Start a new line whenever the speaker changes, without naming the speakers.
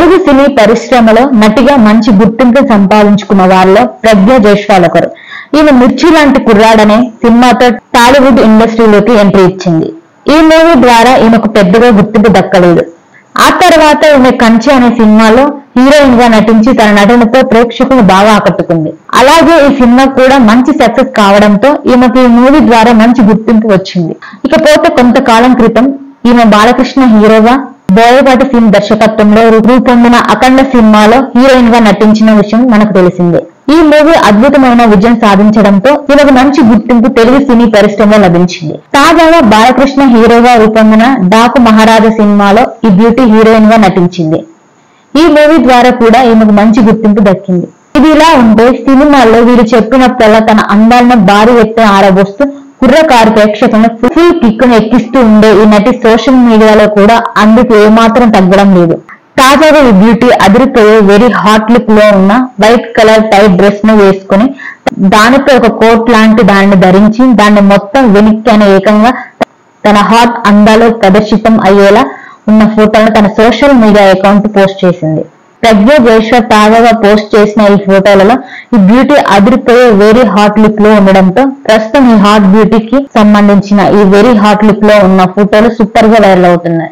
తెలుగు సినీ పరిశ్రమలో నటిగా మంచి గుర్తింపు సంపాదించుకున్న వారిలో ప్రజ్ఞ జైస్వాల్ ఒకరు. ఈమె మిర్చి లాంటి కుర్రాడనే సినిమాతో టాలీవుడ్ ఇండస్ట్రీలోకి ఎంట్రీ ఇచ్చింది. ఈ మూవీ ద్వారా ఈమెకు పెద్దగా గుర్తింపు దక్కలేదు. ఆ తర్వాత ఈమె కంచె అనే సినిమాలో హీరోయిన్ గా నటించి తన నటనతో ప్రేక్షకులను బాగా ఆకట్టుకుంది. అలాగే ఈ సినిమా కూడా మంచి సక్సెస్ కావడంతో ఈమెకు ఈ మూవీ ద్వారా మంచి గుర్తింపు వచ్చింది. ఇకపోతే కొంతకాలం క్రితం ఈమె బాలకృష్ణ హీరోగా బోయపాటి ఫిల్మ్ దర్శకత్వంలో రూపొందిన అఖండ సినిమాలో హీరోయిన్ గా నటించిన విషయం మనకు తెలిసిందే. ఈ మూవీ అద్భుతమైన విజయం సాధించడంతో ఈమెకు మంచి గుర్తింపు తెలుగు సినీ పరిశ్రమలో లభించింది. తాజాగా బాలకృష్ణ హీరోగా రూపొందిన డాకు మహారాజా సినిమాలో ఈ బ్యూటీ హీరోయిన్ గా నటించింది. ఈ మూవీ ద్వారా కూడా ఈమెకు మంచి గుర్తింపు దక్కింది. ఇది ఇలా ఉంటే సినిమాల్లో వీరు చెప్పినప్పుడల్లా తన అందాలను భారీ వ్యక్తి ఆరబోస్తూ కుర్రకారు ప్రేక్షకులను ఫుల్ కిక్కును ఎక్కిస్తూ ఉండే ఈ నటి సోషల్ మీడియాలో కూడా అందుకు ఏమాత్రం తగ్గడం లేదు. తాజాగా ఈ బ్యూటీ అదిరిపోయే వెరీ హాట్ లుక్ లో ఉన్న వైట్ కలర్ టైప్ డ్రెస్ ను వేసుకుని దానిపై ఒక కోట్ లాంటి దానిని ధరించి దాన్ని మొత్తం వెనక్కి అనే ఏకంగా తన హాట్ అందాలో ప్రదర్శితం అయ్యేలా ఉన్న ఫోటోలను తన సోషల్ మీడియా అకౌంట్ పోస్ట్ చేసింది. ప్రజ్ఞ జైస్వాల్ తాజాగా పోస్ట్ చేసిన ఈ ఫోటోలలో ఈ బ్యూటీ అదిరిపోయే వెరీ హాట్ లుక్ లో ఉండడంతో ప్రస్తుతం ఈ హాట్ బ్యూటీకి సంబంధించిన ఈ వెరీ హాట్ లుక్ లో ఉన్న ఫోటోలు సూపర్ గా వైరల్ అవుతున్నాయి.